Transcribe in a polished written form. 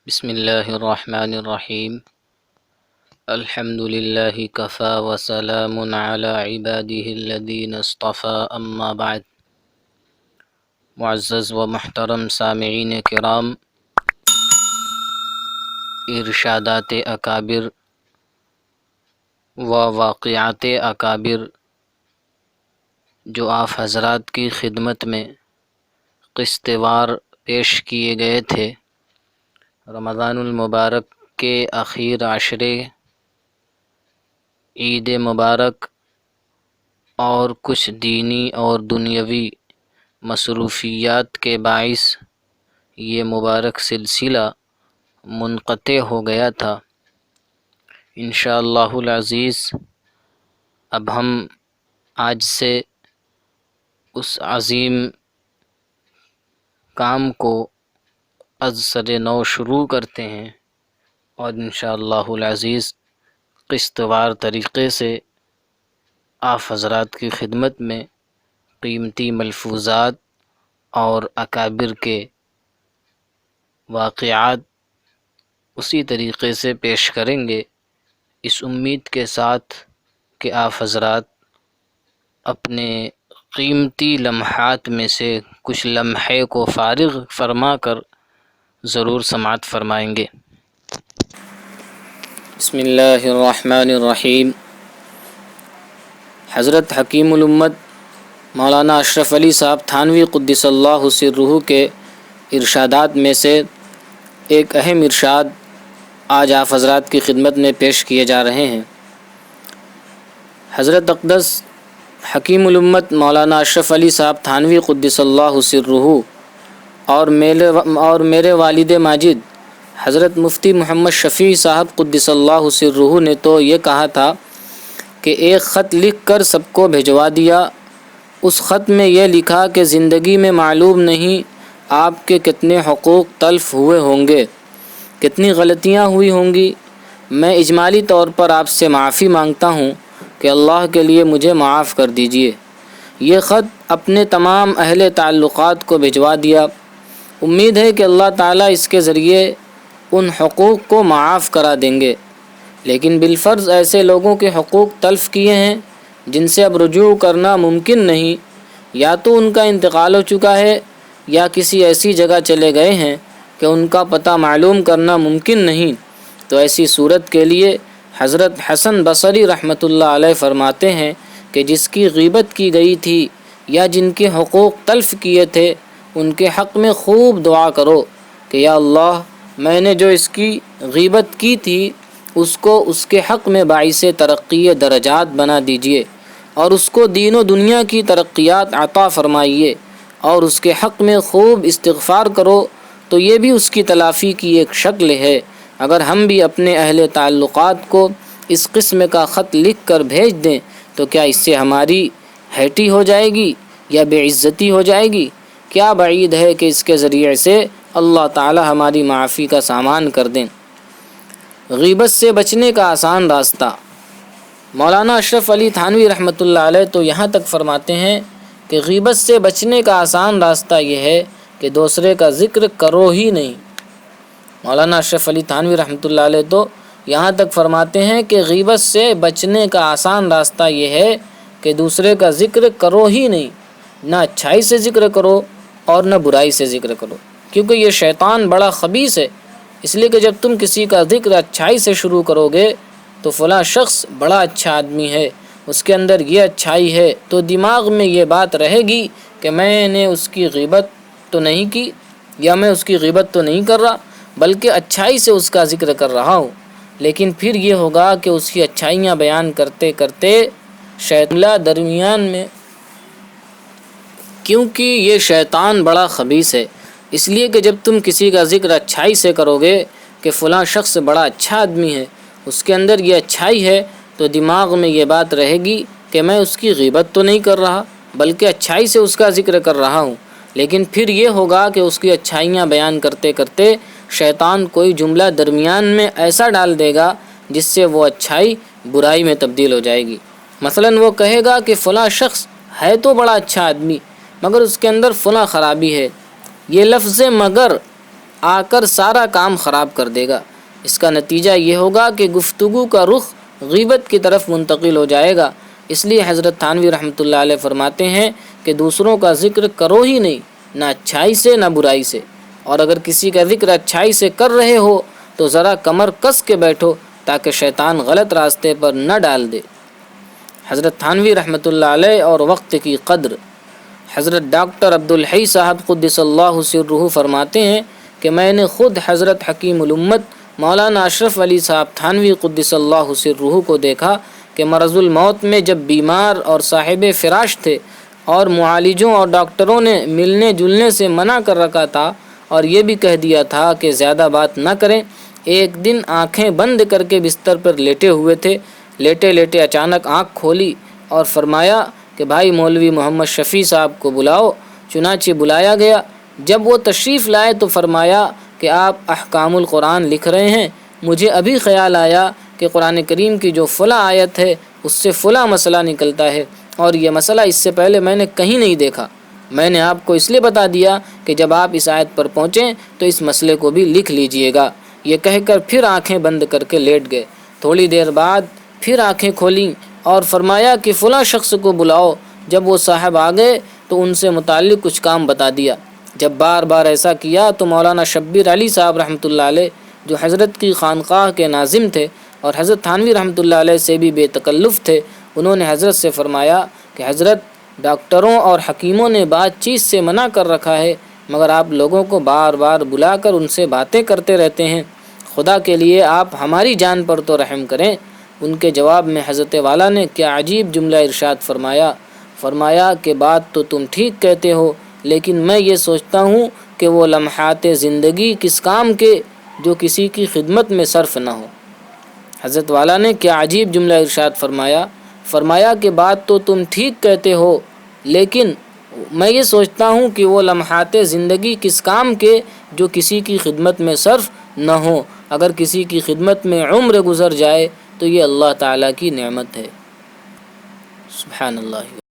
بسم اللہ الرحمن الرحیم الحمد للہ کفا وسلام علی عبادہ الذین اصطفى اما بعد۔ معزز و محترم سامعین کرام، ارشادات اکابر و واقعات اکابر جو آپ حضرات کی خدمت میں قسط وار پیش کیے گئے تھے، رمضان المبارک کے اخیر عشرے، عید مبارک اور کچھ دینی اور دنیاوی مصروفیات کے باعث یہ مبارک سلسلہ منقطع ہو گیا تھا۔ انشاءاللہ العزیز اب ہم آج سے اس عظیم کام کو از سر نو شروع کرتے ہیں اور انشاءاللہ العزیز قسط وار طریقے سے آپ حضرات کی خدمت میں قیمتی ملفوظات اور اکابر کے واقعات اسی طریقے سے پیش کریں گے، اس امید کے ساتھ کہ آپ حضرات اپنے قیمتی لمحات میں سے کچھ لمحے کو فارغ فرما کر ضرور سماعت فرمائیں گے۔ بسم اللہ الرحمن الرحیم۔ حضرت حکیم الامت مولانا اشرف علی صاحب تھانوی قدس اللہ سرہ کے ارشادات میں سے ایک اہم ارشاد آج آپ حضرات کی خدمت میں پیش کیے جا رہے ہیں۔ حضرت اقدس حکیم الامت مولانا اشرف علی صاحب تھانوی قدس اللہ سرہ اور میرے والد ماجد حضرت مفتی محمد شفیع صاحب قدس اللہ سرہ نے تو یہ کہا تھا کہ ایک خط لکھ کر سب کو بھجوا دیا۔ اس خط میں یہ لکھا کہ زندگی میں معلوم نہیں آپ کے کتنے حقوق تلف ہوئے ہوں گے، کتنی غلطیاں ہوئی ہوں گی۔ میں اجمالی طور پر آپ سے معافی مانگتا ہوں کہ اللہ کے لیے مجھے معاف کر دیجیے۔ یہ خط اپنے تمام اہل تعلقات کو بھجوا دیا۔ امید ہے کہ اللہ تعالیٰ اس کے ذریعے ان حقوق کو معاف کرا دیں گے، لیکن بالفرض ایسے لوگوں کے حقوق تلف کیے ہیں جن سے اب رجوع کرنا ممکن نہیں، یا تو ان کا انتقال ہو چکا ہے یا کسی ایسی جگہ چلے گئے ہیں کہ ان کا پتہ معلوم کرنا ممکن نہیں۔ تو ایسی صورت کے لیے حضرت حسن بصری رحمۃ اللہ علیہ فرماتے ہیں کہ جس کی غیبت کی گئی تھی یا جن کے حقوق تلف کیے تھے ان کے حق میں خوب دعا کرو کہ یا اللہ میں نے جو اس کی غیبت کی تھی اس کو اس کے حق میں باعث ترقی درجات بنا دیجیے اور اس کو دین و دنیا کی ترقیات عطا فرمائیے، اور اس کے حق میں خوب استغفار کرو۔ تو یہ بھی اس کی تلافی کی ایک شکل ہے۔ اگر ہم بھی اپنے اہل تعلقات کو اس قسم کا خط لکھ کر بھیج دیں تو کیا اس سے ہماری ہیٹی ہو جائے گی یا بے عزتی ہو جائے گی؟ کیا بعید ہے کہ اس کے ذریعے سے اللہ تعالی ہماری معافی کا سامان کر دیں۔ غیبت سے بچنے کا آسان راستہ۔ مولانا اشرف علی تھانوی رحمۃ اللہ علیہ تو یہاں تک فرماتے ہیں کہ غیبت سے بچنے کا آسان راستہ یہ ہے کہ دوسرے کا ذکر کرو ہی نہیں۔ مولانا اشرف علی تھانوی رحمۃ اللہ علیہ تو یہاں تک فرماتے ہیں کہ غیبت سے بچنے کا آسان راستہ یہ ہے کہ دوسرے کا ذکر کرو ہی نہیں، نہ اچھائی سے ذکر کرو اور نہ برائی سے ذکر کرو، کیونکہ یہ شیطان بڑا خبیث ہے۔ اس لیے کہ جب تم کسی کا ذکر اچھائی سے شروع کرو گے تو فلاں شخص بڑا اچھا آدمی ہے، اس کے اندر یہ اچھائی ہے، تو دماغ میں یہ بات رہے گی کہ میں نے اس کی غیبت تو نہیں کی یا میں اس کی غیبت تو نہیں کر رہا بلکہ اچھائی سے اس کا ذکر کر رہا ہوں۔ لیکن پھر یہ ہوگا کہ اس کی اچھائیاں بیان کرتے کرتے شیطان درمیان میں، کیونکہ یہ شیطان بڑا خبیث ہے، اس لیے کہ جب تم کسی کا ذکر اچھائی سے کرو گے کہ فلاں شخص بڑا اچھا آدمی ہے، اس کے اندر یہ اچھائی ہے، تو دماغ میں یہ بات رہے گی کہ میں اس کی غیبت تو نہیں کر رہا بلکہ اچھائی سے اس کا ذکر کر رہا ہوں۔ لیکن پھر یہ ہوگا کہ اس کی اچھائیاں بیان کرتے کرتے شیطان کوئی جملہ درمیان میں ایسا ڈال دے گا جس سے وہ اچھائی برائی میں تبدیل ہو جائے گی۔ مثلا وہ کہے گا کہ فلاں شخص ہے تو بڑا اچھا آدمی مگر اس کے اندر فلاں خرابی ہے۔ یہ لفظ مگر آ کر سارا کام خراب کر دے گا۔ اس کا نتیجہ یہ ہوگا کہ گفتگو کا رخ غیبت کی طرف منتقل ہو جائے گا۔ اس لیے حضرت تھانوی رحمۃ اللہ علیہ فرماتے ہیں کہ دوسروں کا ذکر کرو ہی نہیں، نہ اچھائی سے نہ برائی سے، اور اگر کسی کا ذکر اچھائی سے کر رہے ہو تو ذرا کمر کس کے بیٹھو تاکہ شیطان غلط راستے پر نہ ڈال دے۔ حضرت تھانوی رحمۃ اللہ علیہ اور وقت کی قدر۔ حضرت ڈاکٹر عبدالحی صاحب قدس اللہ سرہ فرماتے ہیں کہ میں نے خود حضرت حکیم الامت مولانا اشرف علی صاحب تھانوی قدس اللہ سرہ کو دیکھا کہ مرض الموت میں جب بیمار اور صاحب فراش تھے اور معالجوں اور ڈاکٹروں نے ملنے جلنے سے منع کر رکھا تھا اور یہ بھی کہہ دیا تھا کہ زیادہ بات نہ کریں، ایک دن آنکھیں بند کر کے بستر پر لیٹے ہوئے تھے۔ لیٹے لیٹے اچانک آنکھ کھولی اور فرمایا کہ بھائی مولوی محمد شفیع صاحب کو بلاؤ۔ چنانچہ بلایا گیا۔ جب وہ تشریف لائے تو فرمایا کہ آپ احکام القرآن لکھ رہے ہیں، مجھے ابھی خیال آیا کہ قرآن کریم کی جو فلاں آیت ہے اس سے فلاں مسئلہ نکلتا ہے، اور یہ مسئلہ اس سے پہلے میں نے کہیں نہیں دیکھا۔ میں نے آپ کو اس لیے بتا دیا کہ جب آپ اس آیت پر پہنچیں تو اس مسئلے کو بھی لکھ لیجئے گا۔ یہ کہہ کر پھر آنکھیں بند کر کے لیٹ گئے۔ تھوڑی دیر بعد پھر آنکھیں کھولیں اور فرمایا کہ فلاں شخص کو بلاؤ۔ جب وہ صاحب آ گئے تو ان سے متعلق کچھ کام بتا دیا۔ جب بار بار ایسا کیا تو مولانا شبیر علی صاحب رحمۃ اللہ علیہ جو حضرت کی خانقاہ کے ناظم تھے اور حضرت تھانوی رحمۃ اللہ علیہ سے بھی بے تکلف تھے، انہوں نے حضرت سے فرمایا کہ حضرت، ڈاکٹروں اور حکیموں نے بات چیز سے منع کر رکھا ہے، مگر آپ لوگوں کو بار بار بلا کر ان سے باتیں کرتے رہتے ہیں، خدا کے لیے آپ ہماری جان پر تو رحم کریں۔ ان کے جواب میں حضرت والا نے کیا عجیب جملہ ارشاد فرمایا کہ بات تو تم ٹھیک کہتے ہو، لیکن میں یہ سوچتا ہوں کہ وہ لمحات زندگی کس کام کے جو کسی کی خدمت میں صرف نہ ہو۔ حضرت والا نے کیا عجیب جملہ ارشاد فرمایا کہ بات تو تم ٹھیک کہتے ہو، لیکن میں یہ سوچتا ہوں کہ وہ لمحات زندگی کس کام کے جو کسی کی خدمت میں صرف نہ ہو۔ اگر کسی کی خدمت میں عمر گزر جائے تو یہ اللہ تعالیٰ کی نعمت ہے۔ سبحان اللہ۔